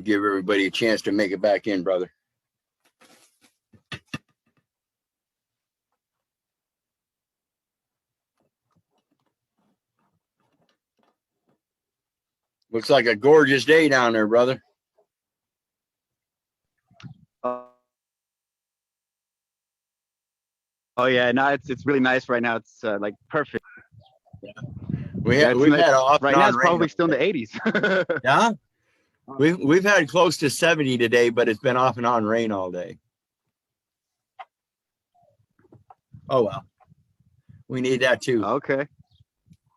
Give everybody a chance to make it back in, brother. Looks like a gorgeous day down there, brother. Oh yeah, no, it's really nice right now. It's like perfect. Yeah. We've had off right now. It's probably still in the 80s. Yeah, we've had close to 70 today, but it's been off and on rain all day. Oh well, we need that too. Okay.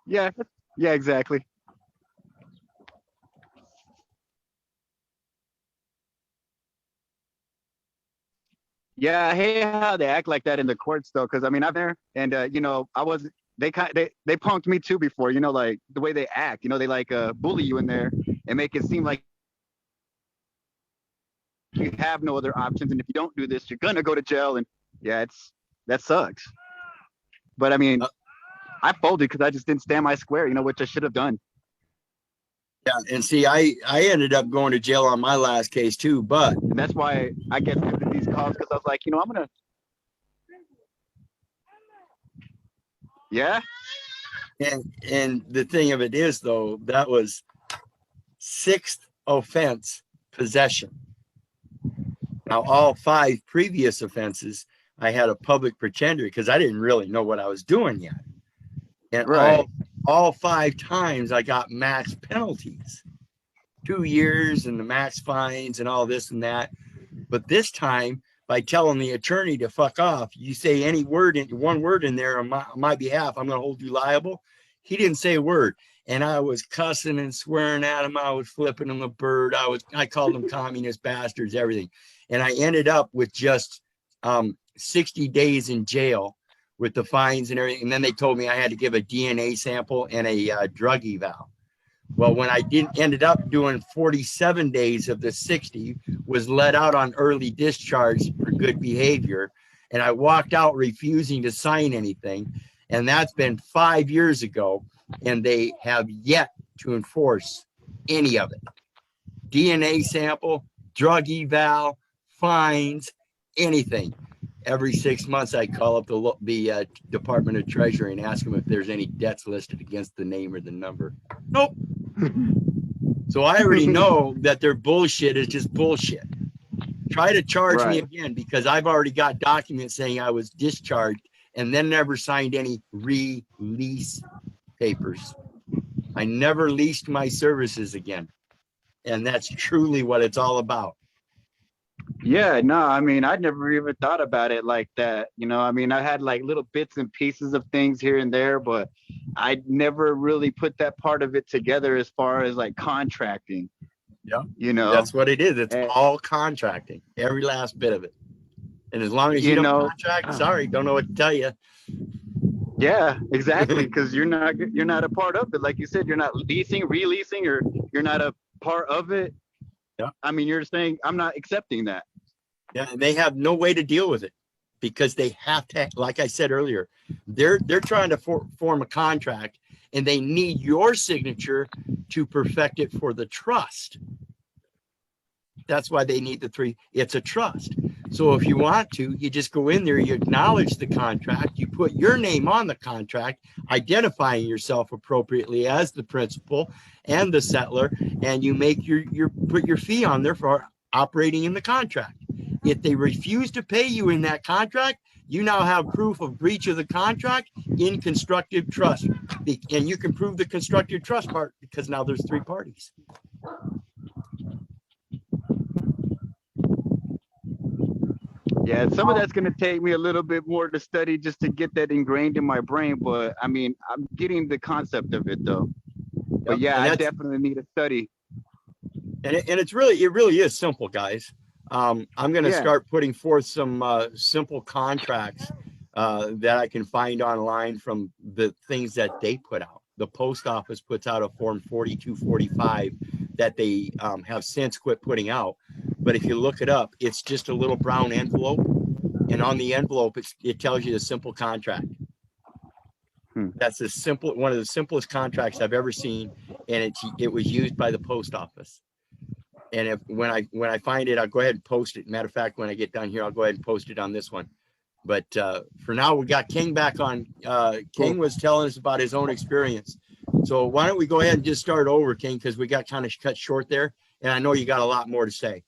Yeah. Yeah. Exactly. Yeah, I hate how they act like that in the courts though, because I mean I'm there, and you know I was they punked me too before, you know, like the way they act, you know, they like bully you in there and make it seem like you have no other options, and if you don't do this, you're gonna go to jail, and yeah, that sucks. But I mean, I folded because I just didn't stand my square, you know, which I should have done. Yeah, and see, I ended up going to jail on my last case too, but and that's why I get these calls because I was like, you know, I'm gonna. Yeah. And the thing of it is, though, that was 6th offense possession. Now, all 5 previous offenses, I had a public pretender because I didn't really know what I was doing yet. And right. all 5 times I got max penalties, 2 years and the max fines and all this and that. But this time, by telling the attorney to fuck off, you say any word, one word in there on my behalf, I'm going to hold you liable. He didn't say a word. And I was cussing and swearing at him. I was flipping him the bird. I called them communist bastards, everything. And I ended up with just 60 days in jail with the fines and everything. And then they told me I had to give a DNA sample and a drug eval. Well, when I ended up doing 47 days of the 60, was let out on early discharge for good behavior. And I walked out refusing to sign anything. And that's been 5 years ago. And they have yet to enforce any of it. DNA sample, drug eval, fines, anything. Every 6 months, I call up the Department of Treasury and ask them if there's any debts listed against the name or the number. Nope. So I already know that their bullshit is just bullshit. Try to charge me again because I've already got documents saying I was discharged and then never signed any release papers. I never leased my services again. And that's truly what it's all about. Yeah, no, I mean, I'd never even thought about it like that. You know, I mean, I had like little bits and pieces of things here and there, but I never really put that part of it together as far as like contracting. Yeah. You know, that's what it is. It's all contracting, every last bit of it. And as long as you don't contract, sorry, don't know what to tell you. Yeah, exactly. Because you're not a part of it. Like you said, you're not leasing, releasing, or you're not a part of it. Yeah. I mean, you're saying I'm not accepting that. Yeah, and they have no way to deal with it because they have to, like I said earlier, they're trying to form a contract and they need your signature to perfect it for the trust. That's why they need the 3. It's a trust. So if you want to, you just go in there, you acknowledge the contract, you put your name on the contract, identifying yourself appropriately as the principal and the settler, and you make put your fee on there for operating in the contract. If they refuse to pay you in that contract, you now have proof of breach of the contract in constructive trust. And you can prove the constructive trust part because now there's 3 parties. Yeah, some of that's going to take me a little bit more to study just to get that ingrained in my brain. But I mean, I'm getting the concept of it though. But yeah, I definitely need to study. And it really is simple, guys. I'm going to start putting forth some simple contracts that I can find online from the things that they put out. The post office puts out a form 4245 that they have since quit putting out. But if you look it up, it's just a little brown envelope. And on the envelope, it tells you the simple contract. That's one of the simplest contracts I've ever seen. And it was used by the post office. And if when I find it, I'll go ahead and post it. Matter of fact, when I get done here, I'll go ahead and post it on this one. But for now, we got King back on. King was telling us about his own experience. So why don't we go ahead and just start over, King, because we got kind of cut short there. And I know you got a lot more to say.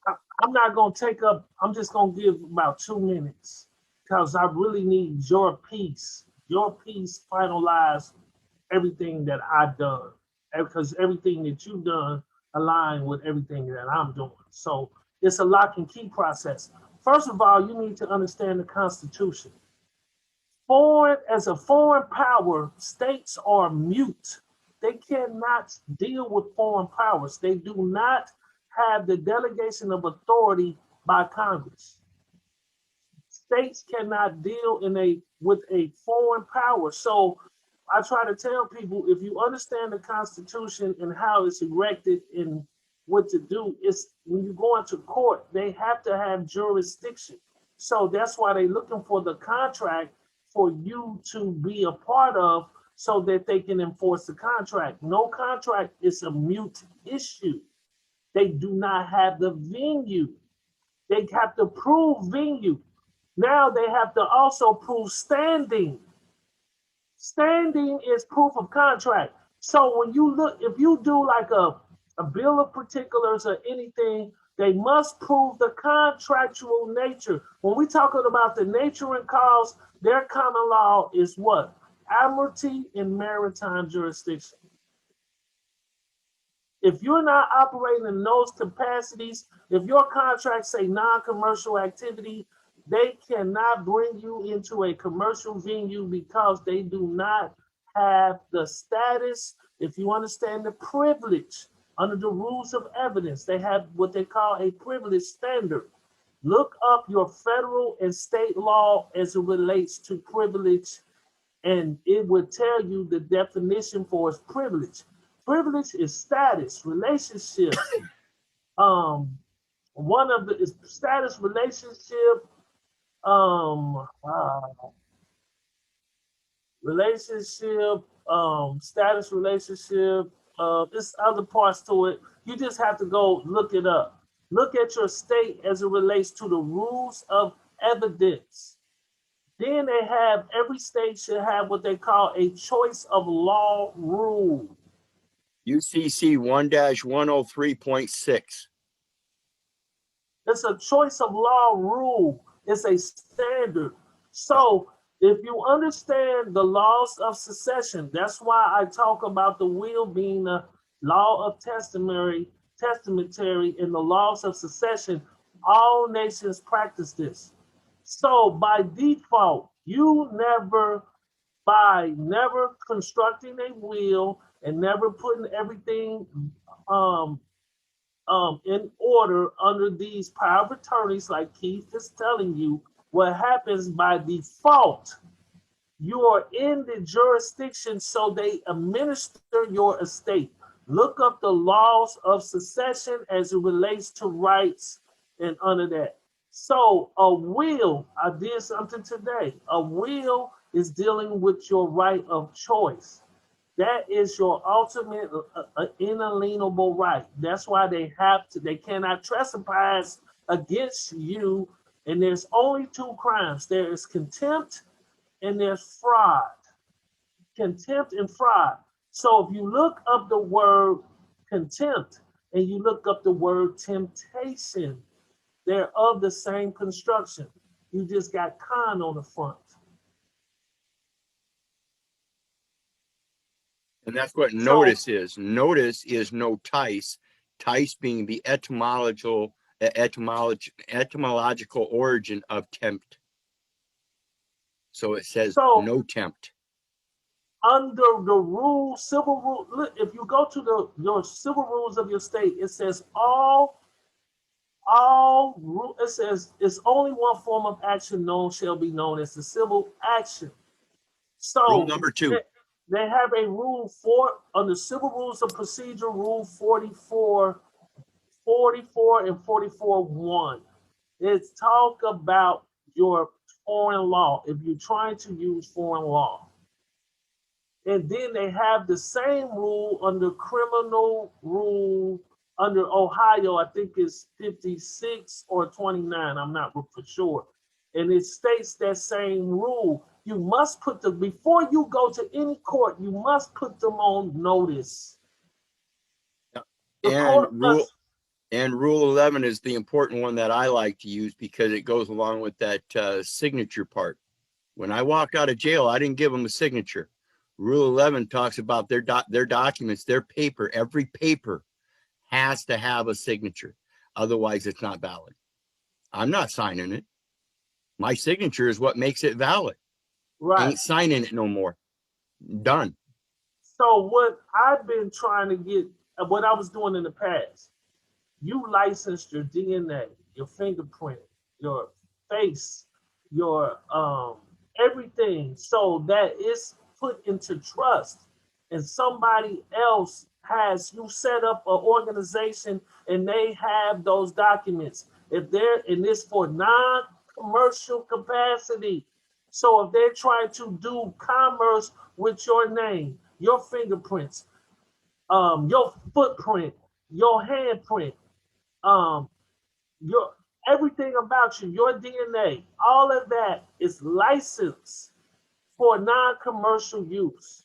I'm not going to take up, I'm just going to give about 2 minutes because I really need your piece. Your piece finalize everything that I've done because everything that you've done align with everything that I'm doing. So it's a lock and key process. First of all, you need to understand the Constitution. As a foreign power, states are mute. They cannot deal with foreign powers. They do not have the delegation of authority by Congress. States cannot deal with a foreign power. So I try to tell people, if you understand the Constitution and how it's erected and what to do, it's when you go into court, they have to have jurisdiction. So that's why they're looking for the contract for you to be a part of so that they can enforce the contract. No contract is a mute issue. They do not have the venue. They have to prove venue. Now they have to also prove standing. Standing is proof of contract. So when you look, if you do like a bill of particulars or anything, they must prove the contractual nature. When we talking about the nature and cause, their common law is what? Admiralty in maritime jurisdiction. If you're not operating in those capacities, if your contracts say non-commercial activity, they cannot bring you into a commercial venue because they do not have the status, if you understand the privilege, under the rules of evidence. They have what they call a privilege standard. Look up your federal and state law as it relates to privilege, and it would tell you the definition for its privilege. Privilege is status, relationship. One of the is status, relationship, um, uh, relationship, status, relationship. There's other parts to it. You just have to go look it up. Look at your state as it relates to the rules of evidence. Then they have, every state should have what they call a choice of law rule. UCC 1-103.6. It's a choice of law rule. It's a standard. So if you understand the laws of secession, that's why I talk about the will being the law of testamentary, and the laws of secession. All nations practice this. So by default, by never constructing a will and never putting everything um, in order under these power of attorneys, like Keith is telling you, what happens by default, you are in the jurisdiction, so they administer your estate. Look up the laws of succession as it relates to rights and under that. So a will, I did something today. A will is dealing with your right of choice. That is your ultimate inalienable right. That's why they cannot trespass against you. And there's only 2 crimes. There is contempt and there's fraud. Contempt and fraud. So if you look up the word contempt and you look up the word temptation, they're of the same construction. You just got con on the front. And that's what notice is. Notice is notice, tice being the etymological origin of tempt. So it says no tempt. Under the rule, civil rule, if you go to your civil rules of your state, it says it says it's only one form of action known shall be known as the civil action. So rule number 2. They have a rule under civil rules of procedure, rule 44 and 44.1. It's talk about your foreign law, if you're trying to use foreign law. And then they have the same rule under criminal rule Under Ohio, I think it's 56 or 29. I'm not for sure. And it states that same rule. You must put them, before you go to any court, you must put them on notice. The And court must. rule 11 is the important one that I like to use because it goes along with that signature part. When I walked out of jail, I didn't give them a signature. Rule 11 talks about their documents, their paper. Every paper has to have a signature. Otherwise, it's not valid. I'm not signing it. My signature is what makes it valid. Right. Ain't signing it no more. Done. So what I've been trying to get, what I was doing in the past, you licensed your DNA, your fingerprint, your face, your everything, so that it's put into trust, and somebody else has you set up an organization and they have those documents. If they're in this for non-commercial capacity, so if they're trying to do commerce with your name, your fingerprints, your footprint, your handprint, um, your everything about you, your DNA, all of that is licensed for non-commercial use.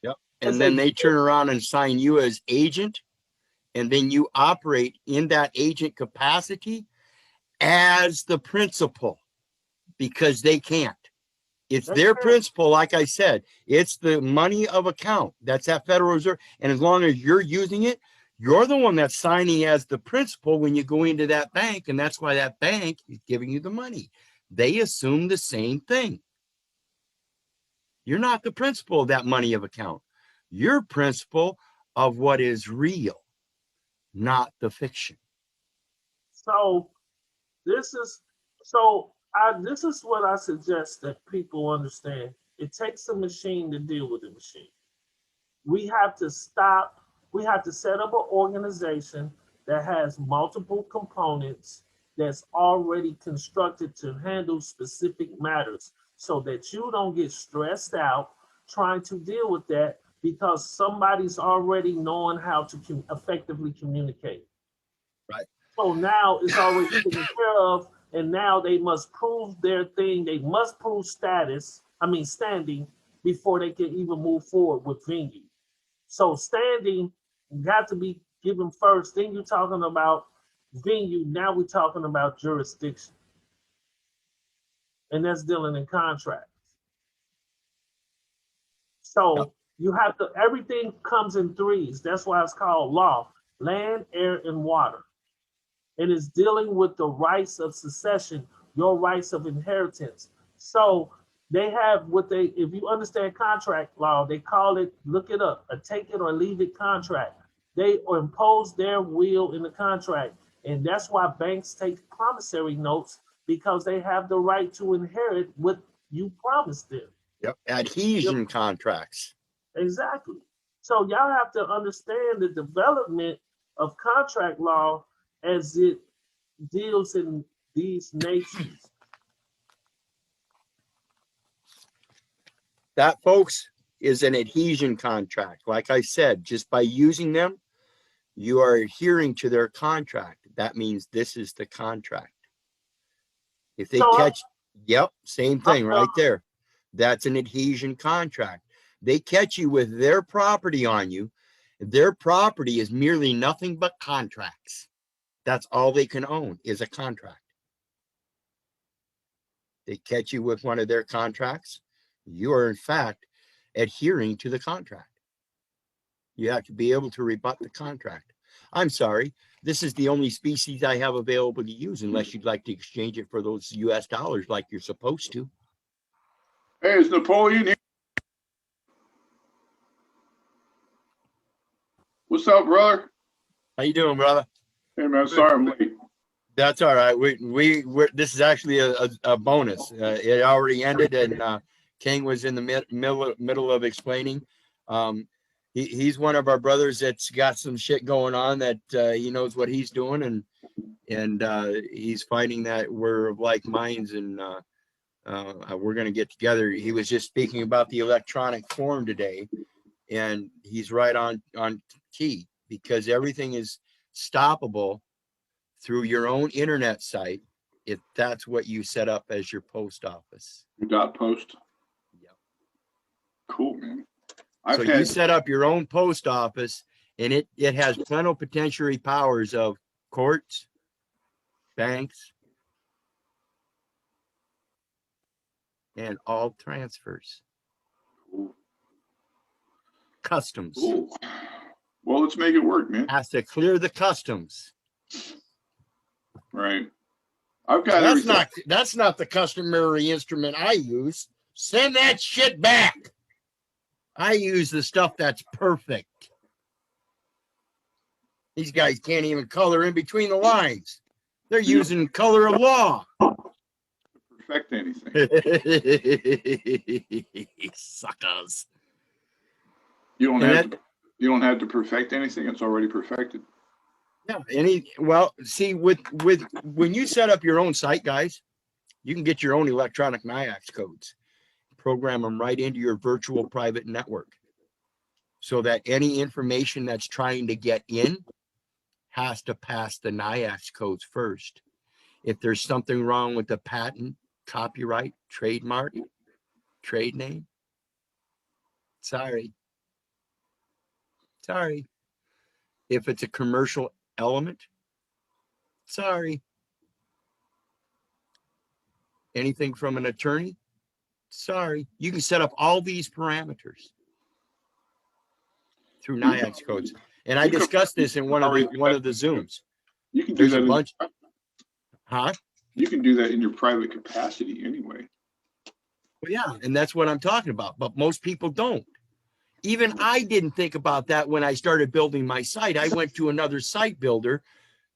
Yep. As And then they turn around and sign you as agent, and then you operate in that agent capacity as the principal because they can't. It's their principal, like I said. It's the money of account. That's that Federal Reserve. And as long as you're using it, you're the one that's signing as the principal when you go into that bank. And that's why that bank is giving you the money. They assume the same thing. You're not the principal of that money of account. You're principal of what is real, not the fiction. So this is this is what I suggest that people understand. It takes a machine to deal with a machine. We have to stop. We have to set up an organization that has multiple components that's already constructed to handle specific matters so that you don't get stressed out trying to deal with that because somebody's already knowing how to effectively communicate. Right. So now it's already taken care of, and now they must prove their thing. They must prove standing before they can even move forward with venue. So standing got to be given first. Then you're talking about venue. Now we're talking about jurisdiction. And that's dealing in contracts. So you have to, everything comes in threes. That's why it's called law: land, air, and water. And it's dealing with the rights of succession, your rights of inheritance. So they have what they, if you understand contract law, they call it, look it up, a take it or leave it contract. They impose their will in the contract. And that's why banks take promissory notes, because they have the right to inherit what you promised them. Yep. Adhesion contracts. Exactly. So y'all have to understand the development of contract law as it deals in these nations. That, folks, is an adhesion contract. Like I said, just by using them, you are adhering to their contract. That means this is the contract. If they catch, yep, same thing right there. That's an adhesion contract. They catch you with their property on you. Their property is merely nothing but contracts. That's all they can own is a contract. They catch you with one of their contracts. You are, in fact, adhering to the contract. You have to be able to rebut the contract. I'm sorry, this is the only species I have available to use unless you'd like to exchange it for those US dollars like you're supposed to. Hey, it's Napoleon here. What's up, brother? How you doing, brother? Hey, man, sorry I'm late. That's all right. We're this is actually a bonus. It already ended, and King was in the middle of explaining. He's one of our brothers that's got some shit going on that he knows what he's doing, and he's finding that we're of like minds, and we're going to get together. He was just speaking about the electronic form today, and he's right on key because everything is stoppable through your own internet site if that's what you set up as your post office. Your dot post. Yep. Cool, man. So you set up your own post office, and it has plenipotentiary powers of courts, banks, and all transfers. Cool. Customs. Cool. Well, let's make it work, man. Has to clear the customs. Right. I've got everything. That's not the customary instrument I use. Send that shit back. I use the stuff that's perfect. These guys can't even color in between the lines. They're using color of law. Perfect anything. Suckers. You don't have to perfect anything. It's already perfected. Yeah. See, with when you set up your own site, guys, you can get your own electronic NIAX codes, program them right into your virtual private network, so that any information that's trying to get in has to pass the NIAX codes first. If there's something wrong with the patent, copyright, trademark, trade name, sorry. If it's a commercial element, sorry. Anything from an attorney, sorry. You can set up all these parameters through NIAX codes. And I discussed this in one of the Zooms. You can do that. Huh? You can do that in your private capacity anyway. Well, yeah, and that's what I'm talking about. But most people don't. Even I didn't think about that when I started building my site. I went to another site builder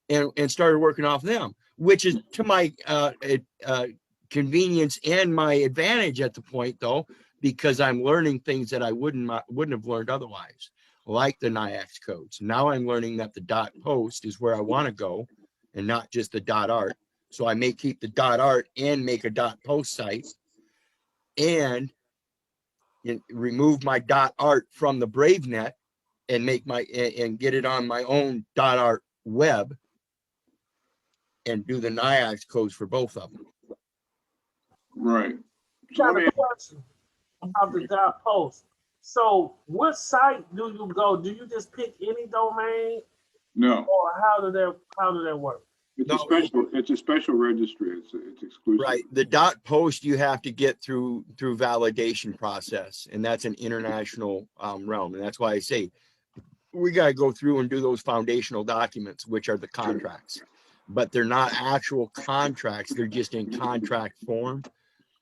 and started working off them, which is to my convenience and my advantage at the point, though, because I'm learning things that I wouldn't have learned otherwise, like the NIAX codes. Now I'm learning that the dot post is where I want to go, and not just the dot art. So I may keep the dot art and make a dot post site, and remove my dot art from the BraveNet and and get it on my own dot art web and do the NIAX codes for both of them. Right. So Got a question about the dot post. So what site do you go? Do you just pick any domain? No. Or how did that work? It's a special registry. It's exclusive. Right. The dot post you have to get through validation process, and that's an international realm. And that's why I say we got to go through and do those foundational documents, which are the contracts. But they're not actual contracts. They're just in contract form,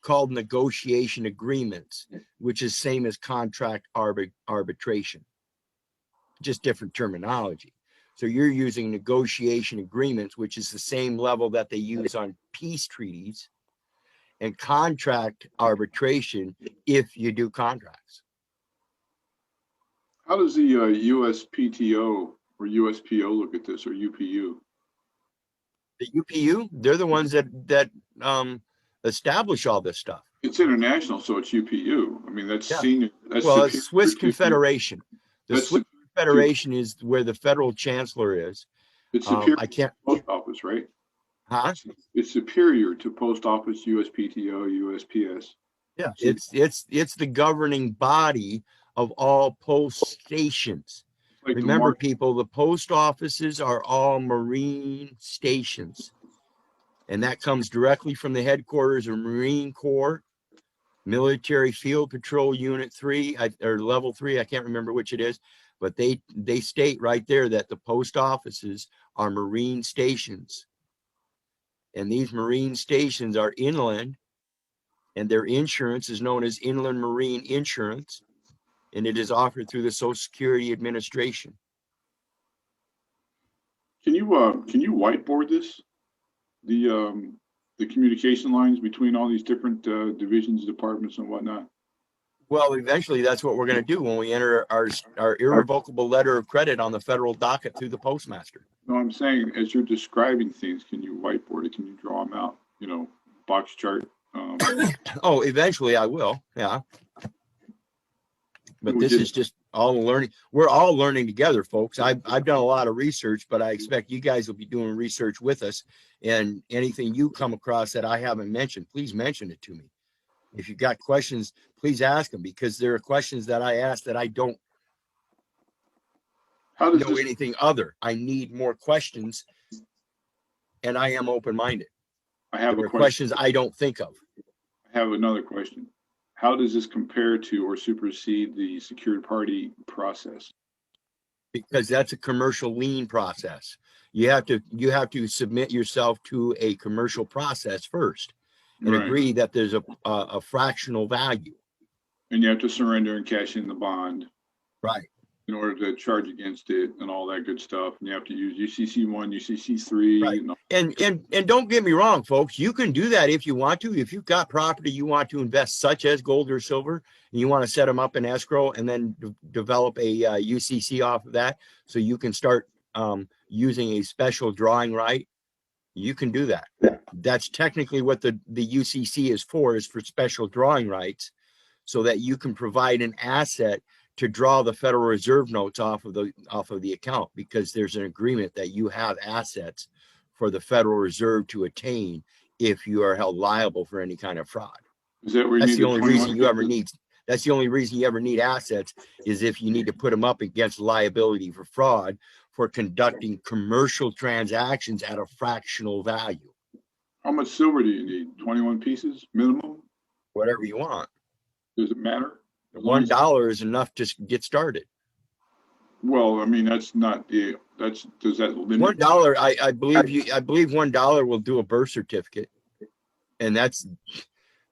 called negotiation agreements, which is same as contract arbitration, just different terminology. So you're using negotiation agreements, which is the same level that they use on peace treaties, and contract arbitration if you do contracts. How does the USPTO or USPO look at this, or UPU? The UPU, they're the ones that establish all this stuff. It's international, so it's UPU. I mean, that's senior. That's it's Swiss Confederation. The Swiss Confederation is where the federal chancellor is. It's superior I can't. to post office, right? Huh? It's superior to post office, USPTO, USPS. Yeah, it's the governing body of all post stations. Like remember, people, the post offices are all Marine stations, and that comes directly from the headquarters of Marine Corps, Military Field Patrol Unit 3 or Level 3. I can't remember which it is, but they state right there that the post offices are Marine stations, and these Marine stations are inland, and their insurance is known as Inland Marine Insurance, and it is offered through the Social Security Administration. Can you whiteboard this? The communication lines between all these different divisions, departments, and whatnot. Well, eventually, that's what we're going to do when we enter our irrevocable letter of credit on the federal docket through the postmaster. No, I'm saying, as you're describing things, can you whiteboard it? Can you draw them out? You know, box chart. Oh, eventually I will. Yeah. But this is just all learning. We're all learning together, folks. I've done a lot of research, but I expect you guys will be doing research with us. And anything you come across that I haven't mentioned, please mention it to me. If you've got questions, please ask them, because there are questions that I ask that I don't How does know this, anything other. I need more questions, and I am open-minded. I have There a are question. questions I don't think of. I have another question. How does this compare to or supersede the secured party process? Because that's a commercial lien process. You have to submit yourself to a commercial process first and Right. agree that there's a fractional value. And you have to surrender and cash in the bond Right. in order to charge against it and all that good stuff. And you have to use UCC1, UCC3. Right. And And don't get me wrong, folks, you can do that if you want to. If you've got property you want to invest, such as gold or silver, and you want to set them up in escrow and then develop a UCC off of that, so you can start using a special drawing right, you can do that. That's technically what the UCC is for special drawing rights, so that you can provide an asset to draw the Federal Reserve notes off of the account, because there's an agreement that you have assets for the Federal Reserve to attain if you are held liable for any kind of fraud. is that where you That's need the only reason you ever pieces? need. That's the only reason you ever need assets, is if you need to put them up against liability for fraud for conducting commercial transactions at a fractional value. How much silver do you need? 21 pieces minimum? Whatever you want. Does it matter? As long as- $1 is enough to get started. Well, I mean, that's not the, that's, does that limit? $1, I believe I believe $1 will do a birth certificate, and that's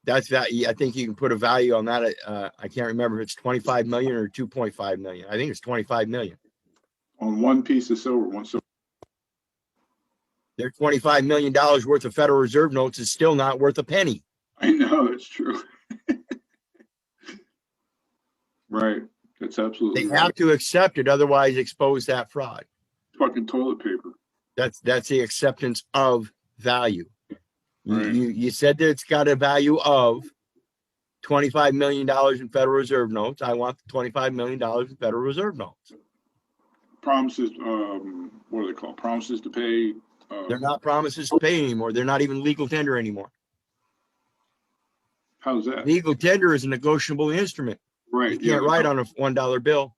that. I think you can put a value on that. I can't remember if it's 25 million or 2.5 million. I think it's 25 million. On one piece of silver, one silver. Their $25 million worth of Federal Reserve notes is still not worth a penny. I know, it's true. Right. That's absolutely They right. have to accept it, otherwise expose that fraud. Fucking toilet paper. That's the acceptance of value. Right. You said that it's got a value of $25 million in Federal Reserve notes. I want the $25 million in Federal Reserve notes. Promises, what are they called? Promises to pay. They're not promises to pay anymore. They're not even legal tender anymore. How's that? Legal tender is a negotiable instrument. Right. You can't write on a $1 bill.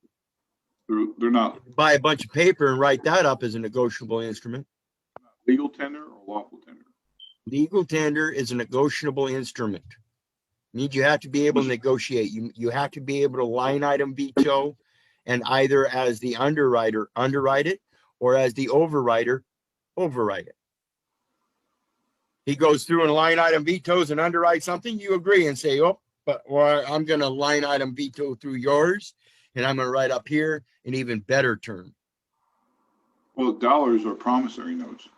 They're not Buy a bunch of paper and write that up as a negotiable instrument. legal tender or lawful tender? Legal tender is a negotiable instrument. Means you have to be able to negotiate. You have to be able to line item veto, and either as the underwriter underwrite it, or as the overwriter overwrite it. He goes through and line item vetoes and underwrite something. You agree and say, oh, but well, I'm going to line item veto through yours, and I'm going to write up here an even better term. Well, dollars are promissory notes.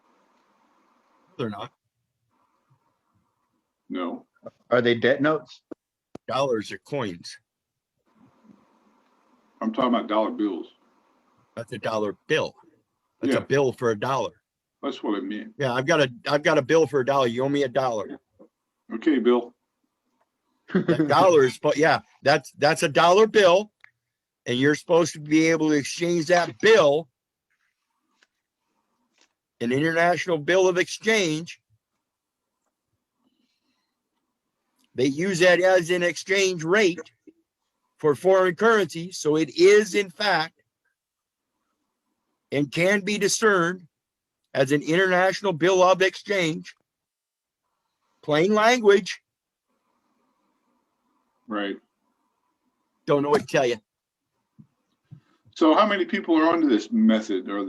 They're not. No. Are they debt notes? Dollars are coins. I'm talking about dollar bills. That's a dollar bill. That's Yeah. a bill for $1. That's what I mean. Yeah, I've got a bill for $1. You owe me $1. Okay, Bill. That dollars, but yeah, that's a dollar bill, and you're supposed to be able to exchange that bill, an international bill of exchange. They use that as an exchange rate for foreign currency, so it is in fact and can be discerned as an international bill of exchange. Plain language. Right. Don't know what to tell you. So how many people are onto this method, or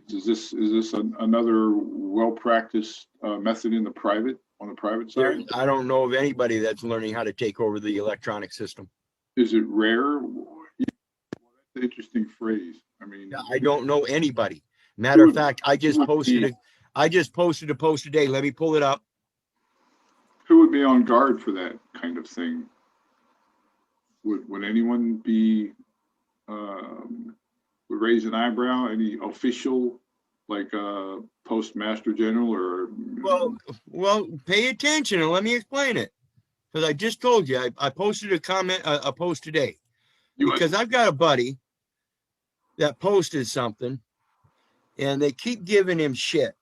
is this another well-practiced method on the private side? I don't know of anybody that's learning how to take over the electronic system. Is it rare? That's an interesting phrase. I mean, I don't know anybody. Matter of fact, I just posted a post today. Let me pull it up. who would be on guard for that kind of thing? Would anyone be would raise an eyebrow? Any official, like postmaster general or? Well, pay attention and let me explain it. Because I just told you, I posted a post today. because I've got a buddy that posted something and they keep giving him shit.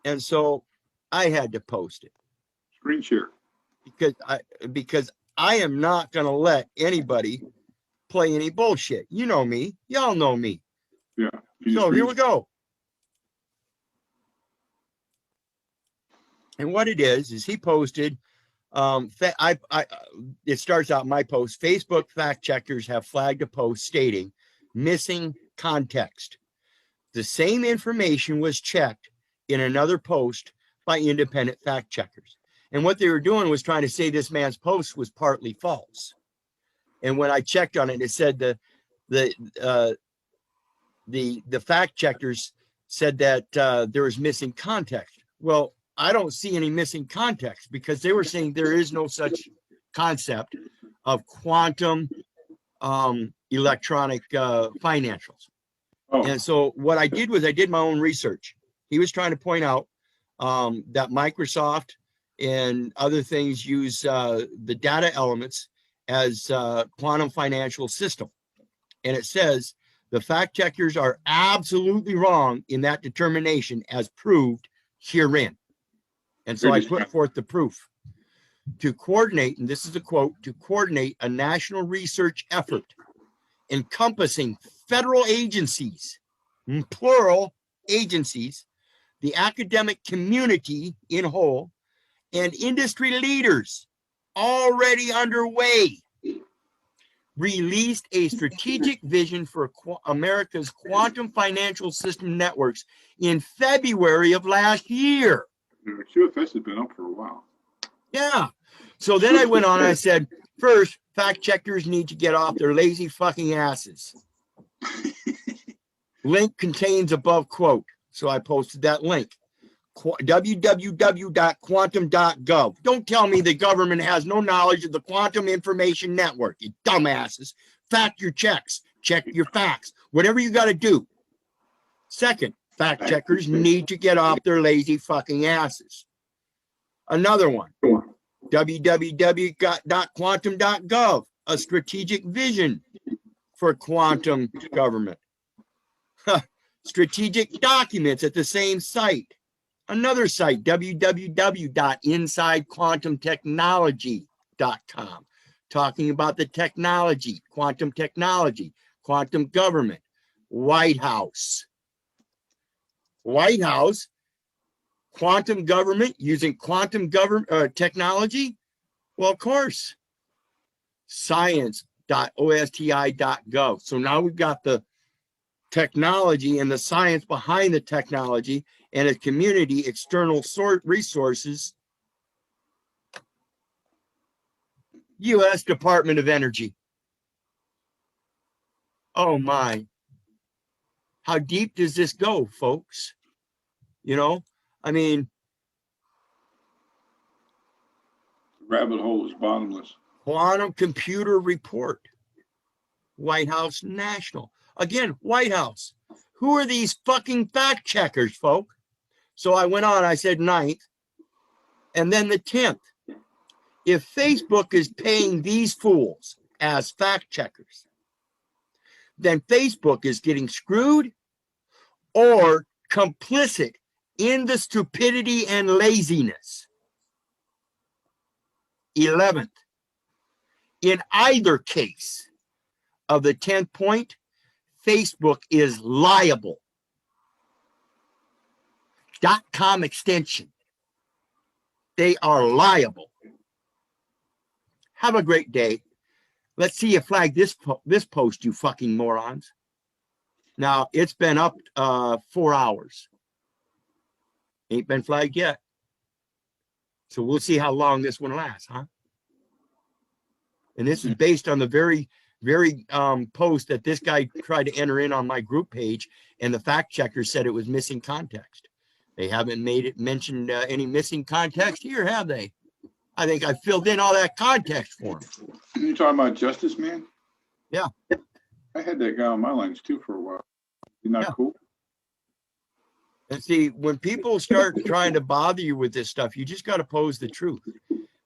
And so I had to post it. Screen share. Because I am not going to let anybody play any bullshit. You know me. Y'all know me. Yeah. So here we go. And what it is he posted, it starts out my post, Facebook fact checkers have flagged a post stating missing context. The same information was checked in another post by independent fact checkers. And what they were doing was trying to say this man's post was partly false. And when I checked on it, it said the fact checkers said that there was missing context. Well, I don't see any missing context because they were saying there is no such concept of quantum electronic financials. Oh, And so what I did was I did my own research. He was trying to point out that Microsoft and other things use the data elements as quantum financial system. And it says the fact checkers are absolutely wrong in that determination as proved herein. And so I put forth the proof to coordinate, and this is a quote, to coordinate a national research effort encompassing federal agencies, plural agencies, the academic community in whole, and industry leaders already underway, released a strategic vision for America's quantum financial system networks in February of last year. QFS has been up for a while. Yeah. So then I went on and I said, first, fact checkers need to get off their lazy fucking asses. Link contains above quote. So I posted that link. www.quantum.gov. Don't tell me the government has no knowledge of the Quantum Information Network, you dumbasses. Fact your checks. Check your facts. Whatever you got to do. Second, fact checkers need to get off their lazy fucking asses. Another one, www.quantum.gov, a strategic vision for quantum government. Strategic documents at the same site. Another site, www.insidequantumtechnology.com, talking about the technology, quantum government. White House, quantum government using quantum technology? Well, of course. Science.osti.gov. So now we've got the technology and the science behind the technology and a community external resources. U.S. Department of Energy. Oh my. How deep does this go, folks? You know, I mean, Rabbit hole is bottomless. Quantum Computer Report. White House National. Again, White House. Who are these fucking fact checkers, folk? So I went on, I said 9th, and then the 10th. If Facebook is paying these fools as fact checkers, then Facebook is getting screwed or complicit in the stupidity and laziness. 11th, in either case of the 10th point, Facebook is liable. .com extension. They are liable. Have a great day. Let's see you flag this post, you fucking morons. Now, it's been up 4 hours. Ain't been flagged yet. So we'll see how long this one lasts, huh? And this is based on the very post that this guy tried to enter in on my group page, and the fact checker said it was missing context. They haven't mentioned any missing context here, have they? I think I filled in all that context for him. You talking about Justice Man? Yeah. I had that guy on my lines too for a while. He's not cool. And see, when people start trying to bother you with this stuff, you just got to pose the truth.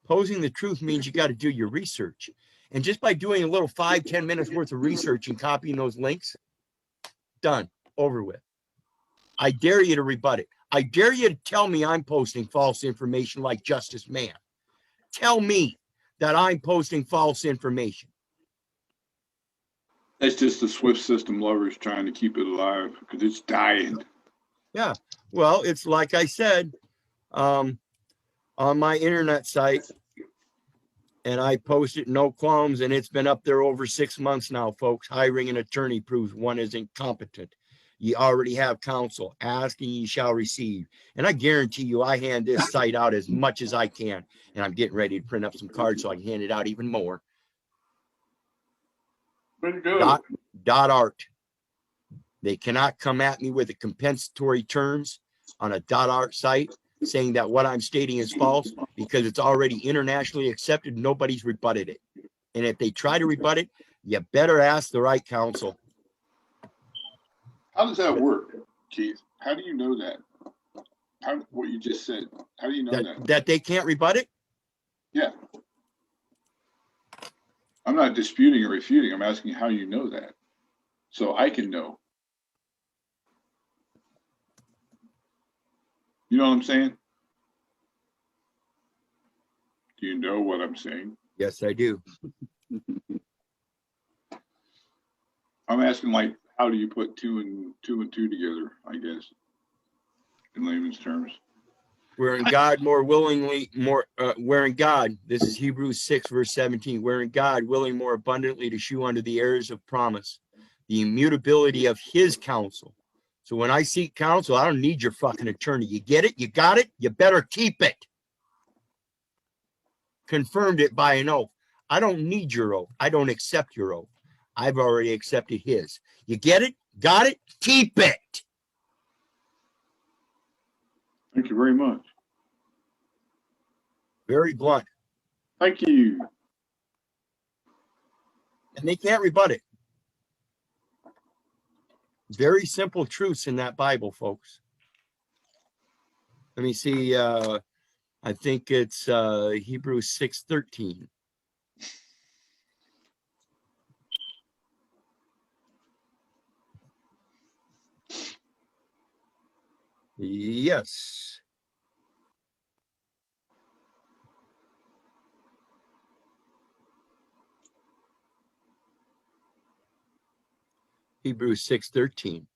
Posing the truth means you got to do your research. And just by doing a little 5-10 minutes worth of research and copying those links, done, over with. I dare you to rebut it. I dare you to tell me I'm posting false information like Justice Man. Tell me that I'm posting false information. That's just the Swift system lovers trying to keep it alive because it's dying. Yeah. Well, it's like I said, on my internet site, and I post it no qualms, and it's been up there over 6 months now, folks. Hiring an attorney proves one is incompetent. You already have counsel. Ask and you shall receive. And I guarantee you, I hand this site out as much as I can. And I'm getting ready to print up some cards so I can hand it out even more. Pretty good. Art. They cannot come at me with the compensatory terms on a .art site saying that what I'm stating is false because it's already internationally accepted. Nobody's rebutted it. And if they try to rebut it, you better ask the right counsel. How does that work, Keith? How do you know that? What you just said? How do you know that? That they can't rebut it? Yeah. I'm not disputing or refuting. I'm asking how you know that, so I can know. You know what I'm saying? Do you know what I'm saying? Yes, I do. I'm asking, like, how do you put two and two together, I guess, in layman's terms? Wherein God wherein God, this is Hebrews 6, verse 17, wherein God willing more abundantly to shew unto the heirs of promise the immutability of his counsel. So when I seek counsel, I don't need your fucking attorney. You get it? You got it? You better keep it. Confirmed it by an oath. I don't need your oath. I don't accept your oath. I've already accepted his. You get it? Got it? Keep it. Thank you very much. Very blunt. Thank you. And they can't rebut it. Very simple truths in that Bible, folks. Let me see. I think it's Hebrews 6:13. Yes. Hebrews 6:13.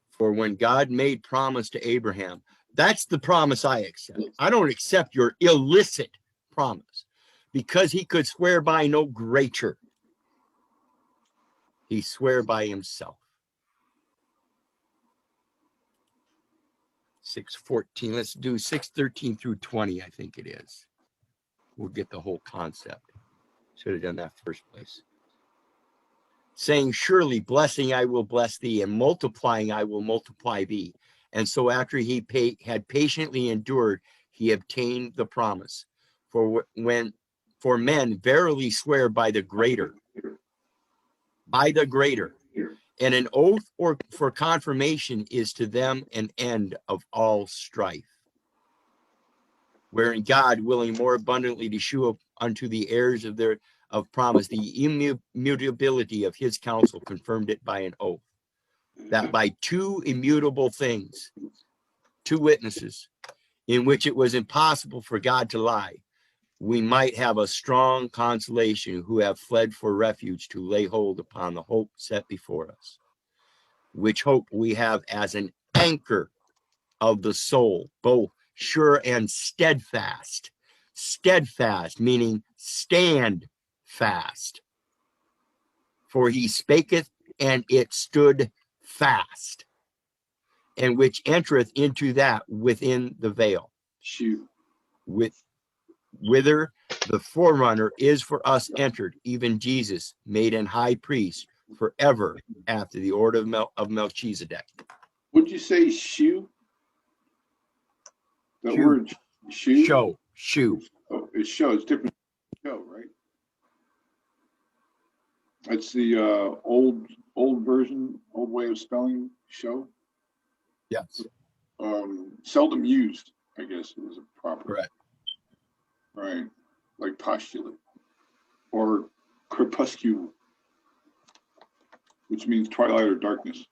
For when God made promise to Abraham, that's the promise I accept. I don't accept your illicit promise because he could swear by no greater. He swear by himself. 6:14. Let's do 6:13 through 20, I think it is. We'll get the whole concept. Should have done that first place. Saying, surely blessing I will bless thee, and multiplying I will multiply thee. And so after he had patiently endured, he obtained the promise. For men verily swear by the greater, and an oath or for confirmation is to them an end of all strife. Wherein God, willing more abundantly to shew unto the heirs of promise the immutability of his counsel, confirmed it by an oath, that by two immutable things, two witnesses, in which it was impossible for God to lie, we might have a strong consolation who have fled for refuge to lay hold upon the hope set before us, which hope we have as an anchor of the soul, both sure and steadfast. Steadfast meaning stand fast. For he spaketh, and it stood fast, and which entereth into that within the veil. Shoot. Whither the forerunner is for us entered, even Jesus, made an high priest forever after the order of Melchizedek. Would you say shoe? That Shoe. word shoe? Shoe. Oh, it shows different show, right? That's the old version, old way of spelling show. Yes. Seldom used, I guess, is a proper. Correct. Right. Like postulate or crepuscule, which means twilight or darkness.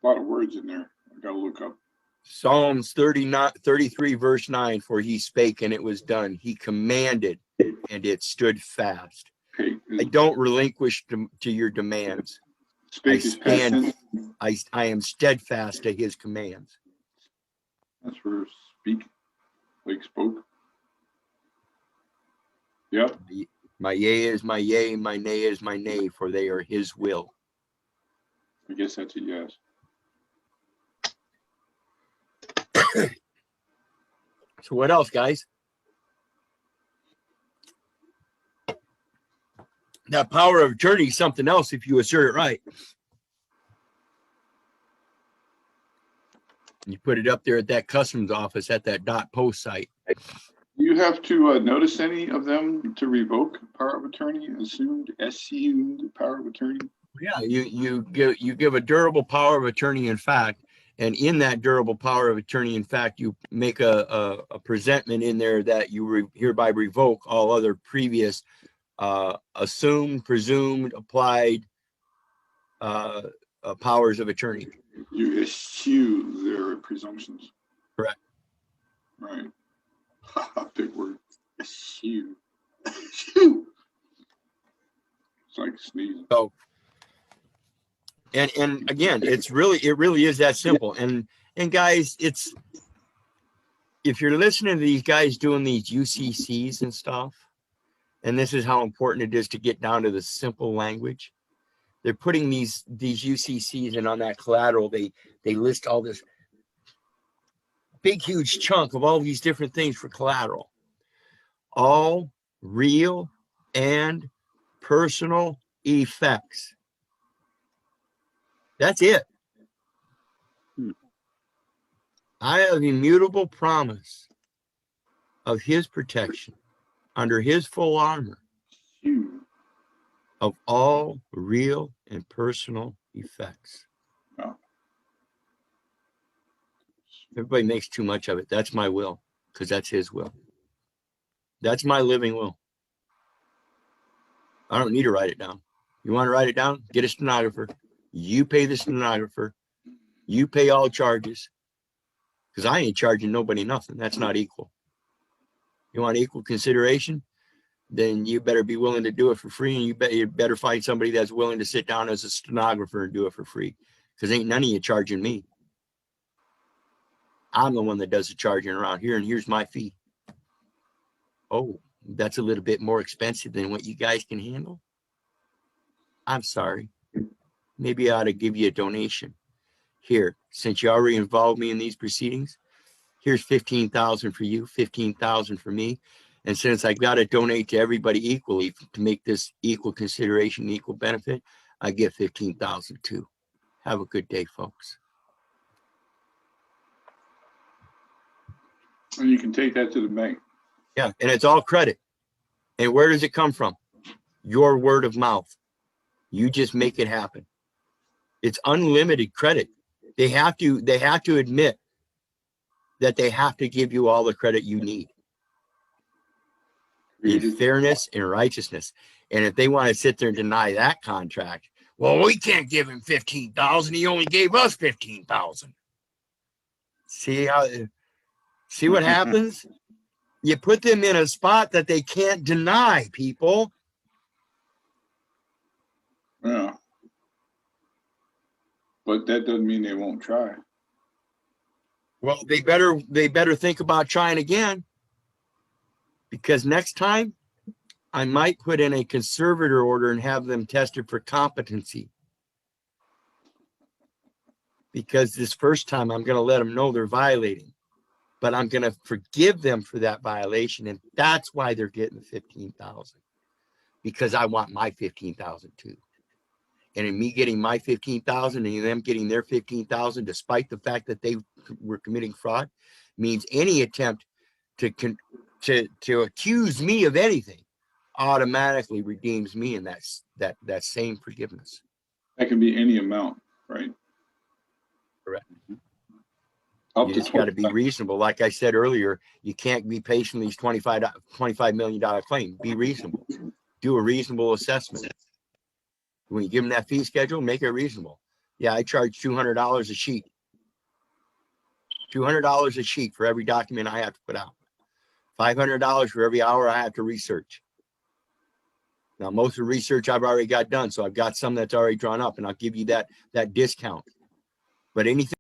A lot of words in there. I gotta look up. Psalms 33, verse 9, for he spake and it was done. He commanded and it stood fast. Okay. I don't relinquish to your demands. Spake is past tense. I am steadfast to his commands. That's for speak, like spoke. Yep. My yea is my yea, my nay is my nay, for they are his will. I guess that's a yes. So what else, guys? That power of attorney is something else if you assert it right. You put it up there at that customs office at that .post site. You have to notice any of them to revoke power of attorney, assumed power of attorney. Yeah, you give a durable power of attorney in fact, and in that durable power of attorney in fact, you make a presentment in there that you hereby revoke all other previous assumed, presumed, applied powers of attorney. You eschew their presumptions. Correct. Right. Big word. Eschew. Eschew. It's like sneezing. So, and again, it really is that simple. And guys, it's, if you're listening to these guys doing these UCCs and stuff, and this is how important it is to get down to the simple language. They're putting these UCCs, and on that collateral, they list all this big, huge chunk of all these different things for collateral. All real and personal effects. That's it. I have immutable promise of his protection under his full armor of all real and personal effects. Wow. Everybody makes too much of it. That's my will, because that's his will. That's my living will. I don't need to write it down. You want to write it down? Get a stenographer. You pay the stenographer. You pay all charges. Because I ain't charging nobody nothing. That's not equal. You want equal consideration? Then you better be willing to do it for free, and you better find somebody that's willing to sit down as a stenographer and do it for free. Because ain't none of you charging me. I'm the one that does the charging around here, and here's my fee. Oh, that's a little bit more expensive than what you guys can handle? I'm sorry. Maybe I ought to give you a donation. Here, since you already involved me in these proceedings, here's $15,000 for you, $15,000 for me. And since I got to donate to everybody equally to make this equal consideration, equal benefit, I get $15,000 too. Have a good day, folks. And you can take that to the bank. Yeah, and it's all credit. And where does it come from? Your word of mouth. You just make it happen. It's unlimited credit. They have to admit that they have to give you all the credit you need in fairness and righteousness. And if they want to sit there and deny that contract, well, we can't give him $15,000. He only gave us $15,000. See what happens? You put them in a spot that they can't deny, people. Yeah. But that doesn't mean they won't try. Well, they better think about trying again, because next time I might put in a conservator order and have them tested for competency. Because this first time I'm going to let them know they're violating, but I'm going to forgive them for that violation, and that's why they're getting the $15,000, because I want my $15,000 too. And in me getting my $15,000 and them getting their $15,000, despite the fact that they were committing fraud, means any attempt to accuse me of anything automatically redeems me in that same forgiveness. That can be any amount, right? Correct. Up You to just got to be 25. reasonable. Like I said earlier, you can't be patient with these $25 million claim. Be reasonable. Do a reasonable assessment. When you give them that fee schedule, make it reasonable. Yeah, I charge $200 a sheet. $200 a sheet for every document I have to put out. $500 for every hour I have to research. Now, most of the research I've already got done, so I've got some that's already drawn up, and I'll give you that discount. But anything